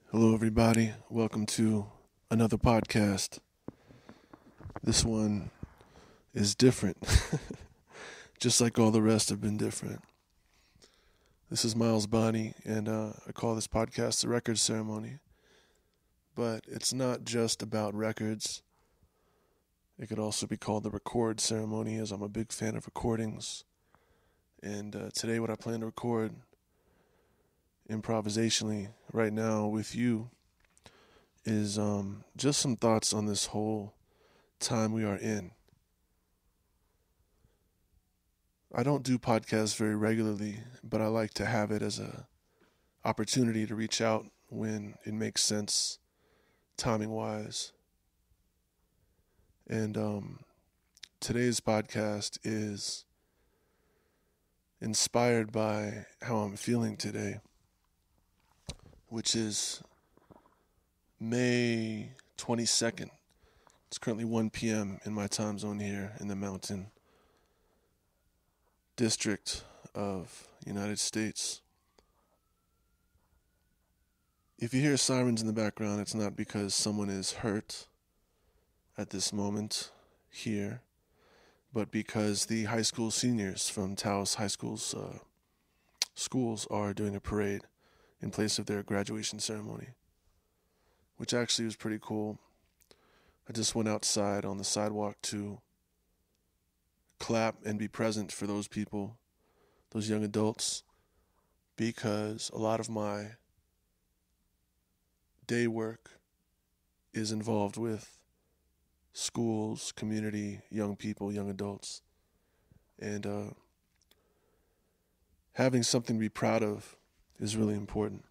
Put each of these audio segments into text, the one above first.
Hello, everybody. Welcome to another podcast. This one is different, just like all the rest have been different. This is Bonny, and I call this podcast the Record Ceremony. But it's not just about records. It could also be called the Record Ceremony, as I'm a big fan of recordings. And today, what I plan to record improvisationally right now with you is just some thoughts on this whole time we are in. I don't do podcasts very regularly, but I like to have it as a opportunity to reach out when it makes sense, timing wise. And today's podcast is inspired by how I'm feeling today, which is May 22nd. It's currently 1 p.m. in my time zone here in the Mountain District of United States. If you hear sirens in the background, it's not because someone is hurt at this moment here, but because the high school seniors from Taos High School's schools are doing a parade in place of their graduation ceremony, which actually was pretty cool. I just went outside on the sidewalk to clap and be present for those people, those young adults, because a lot of my day work is involved with schools, community, young people, young adults. And having something to be proud of is really important.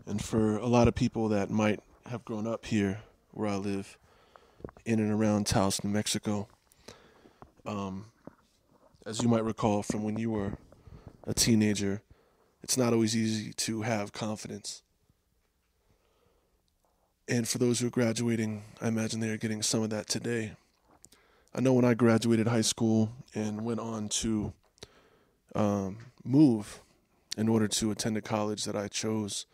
And for a lot of people that might have grown up here where I live, in and around Taos, New Mexico, as you might recall from when you were a teenager, it's not always easy to have confidence. And for those who are graduating, I imagine they are getting some of that today. I know when I graduated high school and went on to move in order to attend a college that I chose,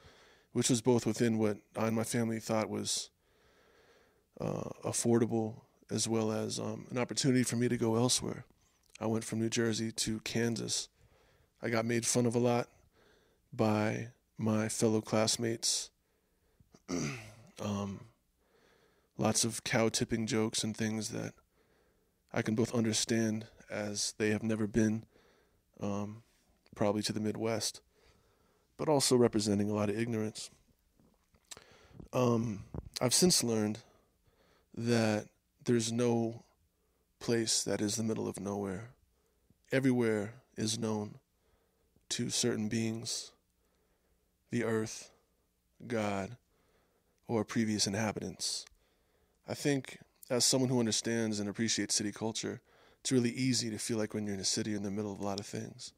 which was both within what I and my family thought was affordable, as well as an opportunity for me to go elsewhere. I went from New Jersey to Kansas. I got made fun of a lot by my fellow classmates. Lots of cow-tipping jokes and things that I can both understand, as they have never been probably to the Midwest, but also representing a lot of ignorance. I've since learned that there's no place that is the middle of nowhere. Everywhere is known to certain beings, the earth, God, or previous inhabitants. I think as someone who understands and appreciates city culture, it's really easy to feel like when you're in a city, you're in the middle of a lot of things.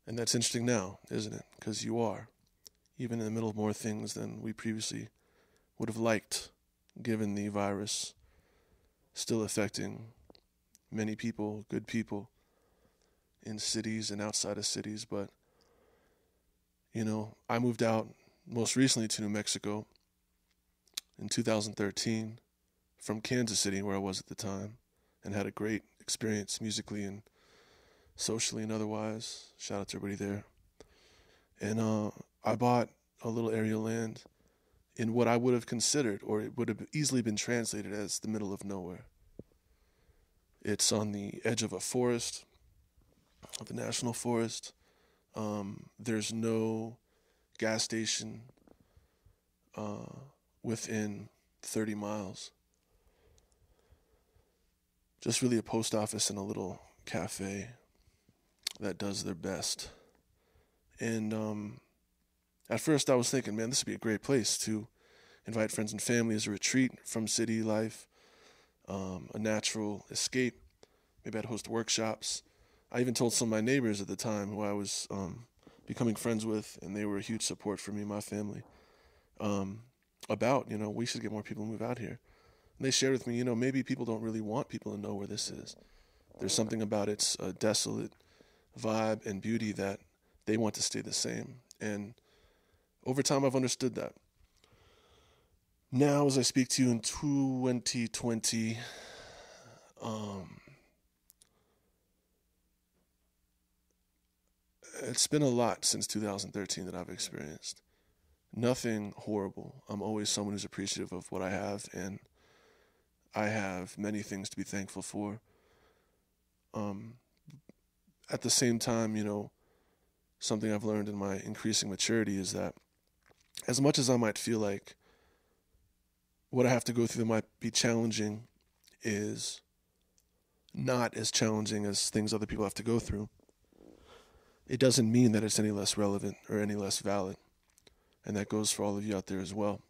And that's interesting now, isn't it? Because you are, even in the middle of more things than we previously would have liked, given the virus still affecting many people, good people, in cities and outside of cities. But, I moved out most recently to New Mexico in 2013 from Kansas City, where I was at the time, and had a great experience musically and socially and otherwise. Shout out to everybody there. And I bought a little area of land in what I would have considered, or it would have easily been translated as the middle of nowhere. It's on the edge of a forest, of the national forest. There's no gas station within 30 miles. Just really a post office and a little cafe that does their best. And at first I was thinking, man, this would be a great place to invite friends and family as a retreat from city life, a natural escape. Maybe I'd host workshops. I even told some of my neighbors at the time who I was becoming friends with, and they were a huge support for me and my family, about, we should get more people to move out here. And they shared with me, maybe people don't really want people to know where this is. There's something about its desolate vibe and beauty that they want to stay the same. And Over time, I've understood that. Now, as I speak to you in 2020, it's been a lot since 2013 that I've experienced. Nothing horrible. I'm always someone who's appreciative of what I have, and I have many things to be thankful for. Um, at the same time, something I've learned in my increasing maturity is that as much as I might feel like what I have to go through that might be challenging is not as challenging as things other people have to go through, it doesn't mean that it's any less relevant or any less valid. And that goes for all of you out there as well.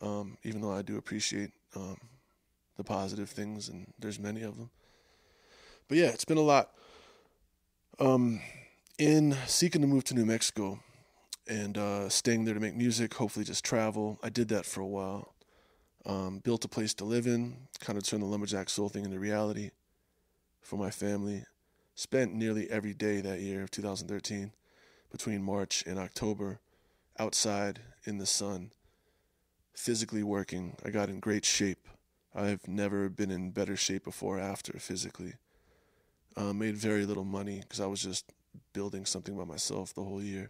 Even though I do appreciate the positive things, and there's many of them. But yeah, it's been a lot. In seeking to move to New Mexico and staying there to make music, hopefully just travel, I did that for a while. Built a place to live in, kind of turned the Lumberjack Soul thing into reality for my family. Spent nearly every day that year of 2013, between March and October, outside in the sun, physically working. I got in great shape. I've never been in better shape before or after physically. Made very little money because I was just building something by myself the whole year.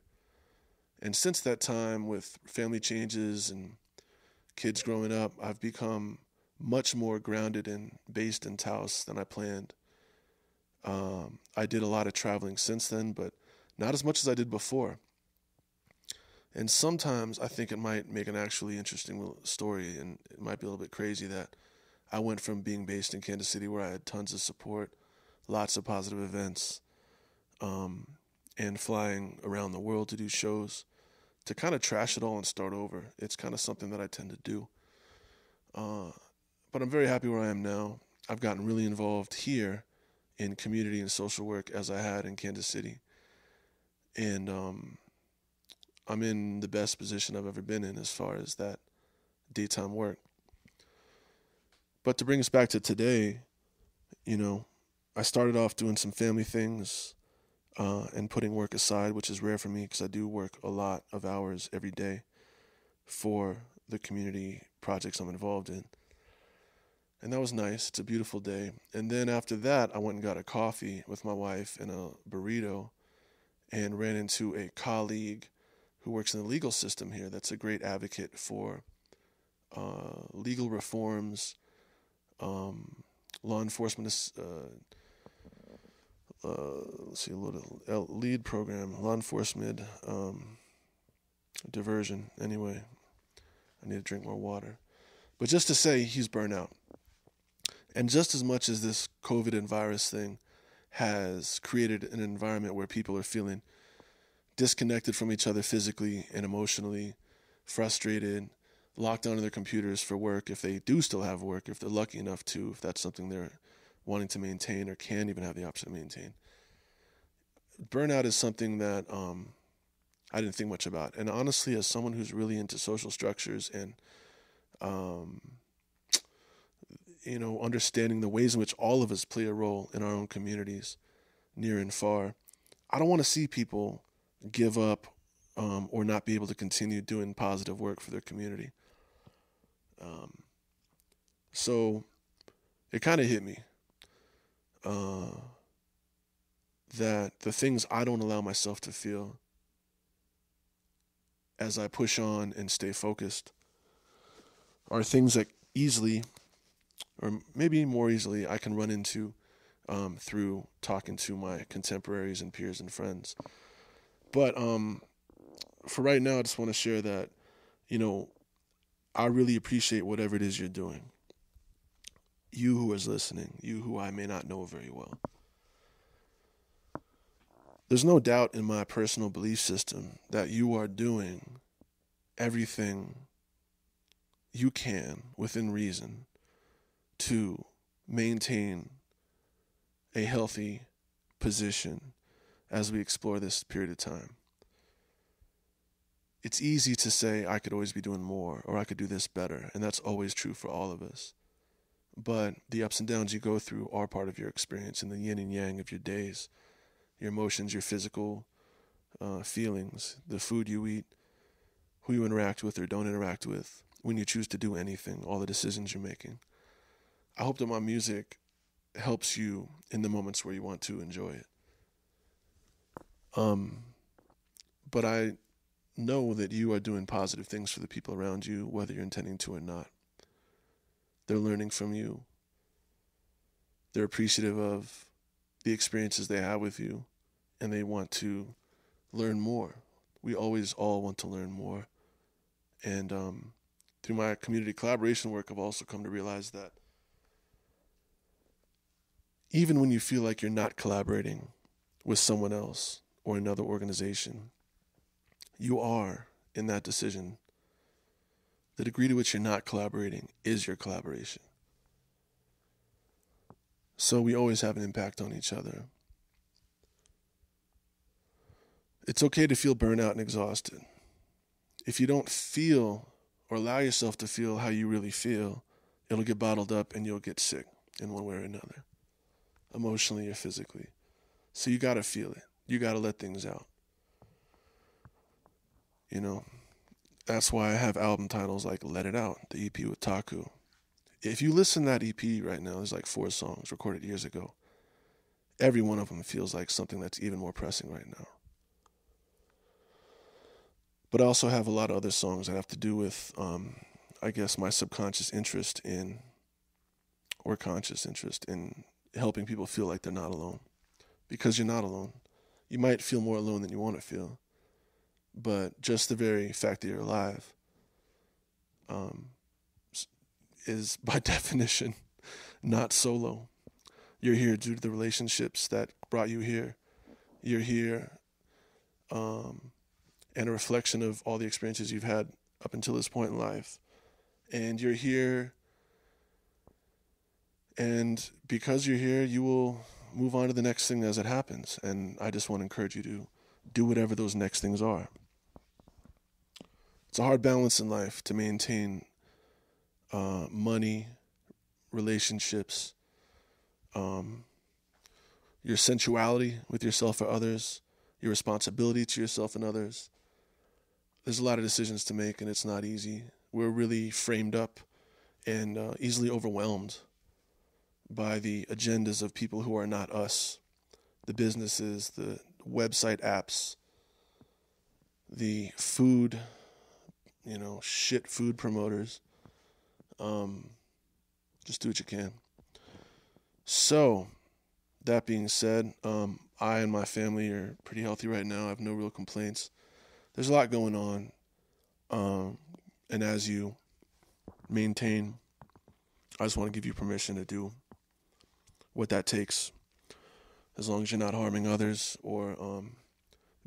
And since that time, with family changes and kids growing up, I've become much more grounded and based in Taos than I planned. I did a lot of traveling since then, but not as much as I did before. And sometimes I think it might make an actually interesting story, and it might be a little bit crazy that I went from being based in Kansas City, where I had tons of support, lots of positive events, and flying around the world to do shows, to kind of trash it all and start over. It's kind of something that I tend to do. But I'm very happy where I am now. I've gotten really involved here in community and social work as I had in Kansas City. And I'm in the best position I've ever been in as far as that daytime work. But to bring us back to today, I started off doing some family things and putting work aside, which is rare for me because I do work a lot of hours every day for the community projects I'm involved in. And that was nice. It's a beautiful day. And then after that, I went and got a coffee with my wife and a burrito and ran into a colleague who works in the legal system here that's a great advocate for legal reforms, law enforcement, lead program, law enforcement diversion. Anyway, I need to drink more water. But just to say, he's Burnout. And just as much as this COVID and virus thing has created an environment where people are feeling disconnected from each other physically and emotionally, frustrated, locked onto their computers for work, if they do still have work, if they're lucky enough to, if that's something they're wanting to maintain or can even have the option to maintain. Burnout is something that I didn't think much about. And honestly, as someone who's really into social structures and understanding the ways in which all of us play a role in our own communities, near and far, I don't want to see people give up or not be able to continue doing positive work for their community. So it kind of hit me that the things I don't allow myself to feel as I push on and stay focused are things that easily, or maybe more easily, I can run into through talking to my contemporaries and peers and friends. But for right now, I just want to share that, I really appreciate whatever it is you're doing. You who is listening, you who I may not know very well. There's no doubt in my personal belief system that you are doing everything you can within reason to maintain a healthy position as we explore this period of time. It's easy to say I could always be doing more or I could do this better, and that's always true for all of us. But the ups and downs you go through are part of your experience, and the yin and yang of your days, your emotions, your physical feelings, the food you eat, who you interact with or don't interact with, when you choose to do anything, all the decisions you're making. I hope that my music helps you in the moments where you want to enjoy it. But I know that you are doing positive things for the people around you, whether you're intending to or not. They're learning from you. They're appreciative of the experiences they have with you, and they want to learn more. We always all want to learn more. And through my community collaboration work, I've also come to realize that even when you feel like you're not collaborating with someone else or another organization, you are in that decision. The degree to which you're not collaborating is your collaboration. So we always have an impact on each other. It's okay to feel burnout and exhausted. If you don't feel or allow yourself to feel how you really feel, it'll get bottled up and you'll get sick in one way or another, emotionally or physically. So you got to feel it. You got to let things out. You know, that's why I have album titles like Let It Out, the EP with Taku. If you listen to that EP right now, there's like 4 songs recorded years ago. Every one of them feels like something that's even more pressing right now. But I also have a lot of other songs that have to do with, I guess, my subconscious interest in, or conscious interest in, helping people feel like they're not alone. Because you're not alone. You might feel more alone than you want to feel. But just the very fact that you're alive is, by definition, not solo. You're here due to the relationships that brought you here. You're here and a reflection of all the experiences you've had up until this point in life. And you're here, and because you're here, you will move on to the next thing as it happens. And I just want to encourage you to do whatever those next things are. It's a hard balance in life to maintain money, relationships, your sensuality with yourself or others, your responsibility to yourself and others. There's a lot of decisions to make, and it's not easy. We're really framed up and easily overwhelmed by the agendas of people who are not us, the businesses, the website apps, the food, shit food promoters. Just do what you can. So, that being said, I and my family are pretty healthy right now. I have no real complaints. There's a lot going on. And as you maintain, I just want to give you permission to do what that takes, as long as you're not harming others or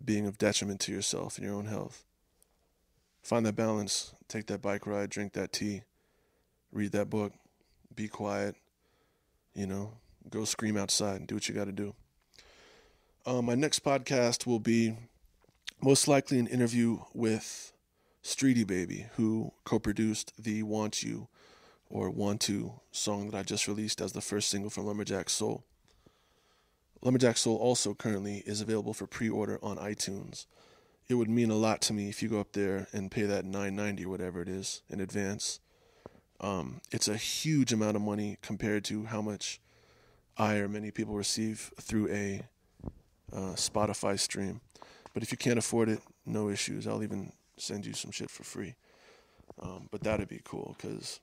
being of detriment to yourself and your own health. Find that balance. Take that bike ride, drink that tea, read that book, be quiet, go scream outside and do what you got to do. My next podcast will be most likely an interview with Streety Baby, who co-produced the Wantu or Wantu song that I just released as the first single from Lumberjack Soul. Lumberjack Soul also currently is available for pre-order on iTunes. It would mean a lot to me if you go up there and pay that $9.90 or whatever it is in advance. It's a huge amount of money compared to how much I or many people receive through a Spotify stream. But if you can't afford it, no issues. I'll even send you some shit for free. But that'd be cool, because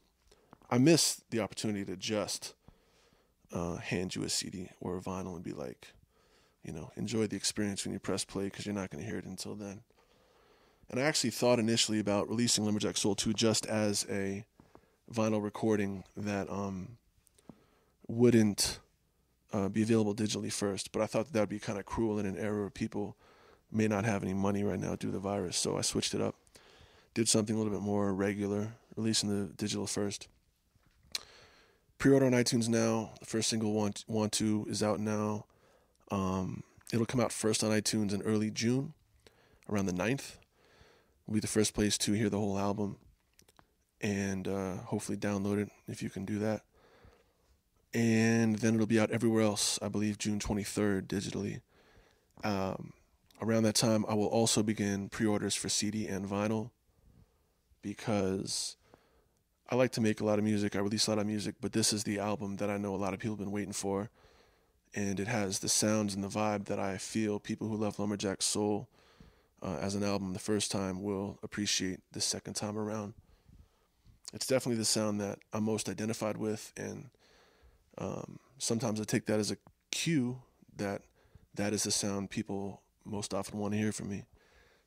I miss the opportunity to just hand you a CD or a vinyl and be like, enjoy the experience when you press play, because you're not going to hear it until then. And I actually thought initially about releasing Lumberjack Soul 2 just as a vinyl recording that wouldn't be available digitally first. But I thought that would be kind of cruel in an era where people may not have any money right now due to the virus. So I switched it up, did something a little bit more regular, releasing the digital first. Pre-order on iTunes now. The first single, Wantu, is out now. It'll come out first on iTunes in early June, around the 9th. Will be the first place to hear the whole album and hopefully download it if you can do that. And then it'll be out everywhere else, I believe June 23rd, digitally. Around that time, I will also begin pre-orders for CD and vinyl. because I like to make a lot of music. I release a lot of music, but this is the album that I know a lot of people have been waiting for. And it has the sounds and the vibe that I feel people who love Lumberjack Soul as an album the first time will appreciate the second time around. It's definitely the sound that I'm most identified with, and sometimes I take that as a cue that that is the sound people most often want to hear from me.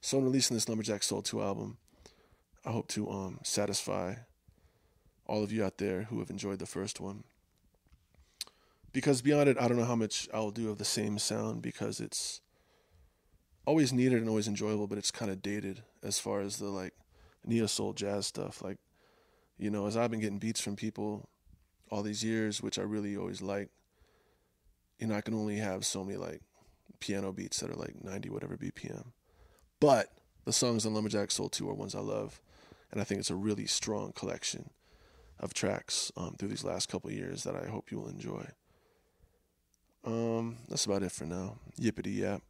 So I'm releasing this Lumberjack Soul 2 album. I hope to satisfy all of you out there who have enjoyed the first one. Because beyond it, I don't know how much I'll do of the same sound, because it's always needed and always enjoyable, but it's kind of dated as far as the like neo soul jazz stuff. Like, you know, as I've been getting beats from people all these years, which I really always like, you know, I can only have so many like piano beats that are like 90 whatever BPM. But the songs on Lumberjack Soul 2 are ones I love, and I think it's a really strong collection of tracks through these last couple of years that I hope you will enjoy. That's about it for now. Yippity yap.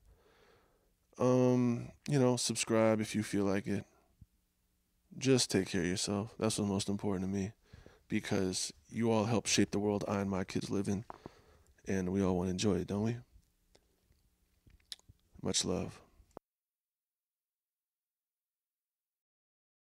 You know, subscribe if you feel like it. Just take care of yourself. That's what's most important to me, because you all help shape the world I and my kids live in, and we all want to enjoy it, don't we? Much love.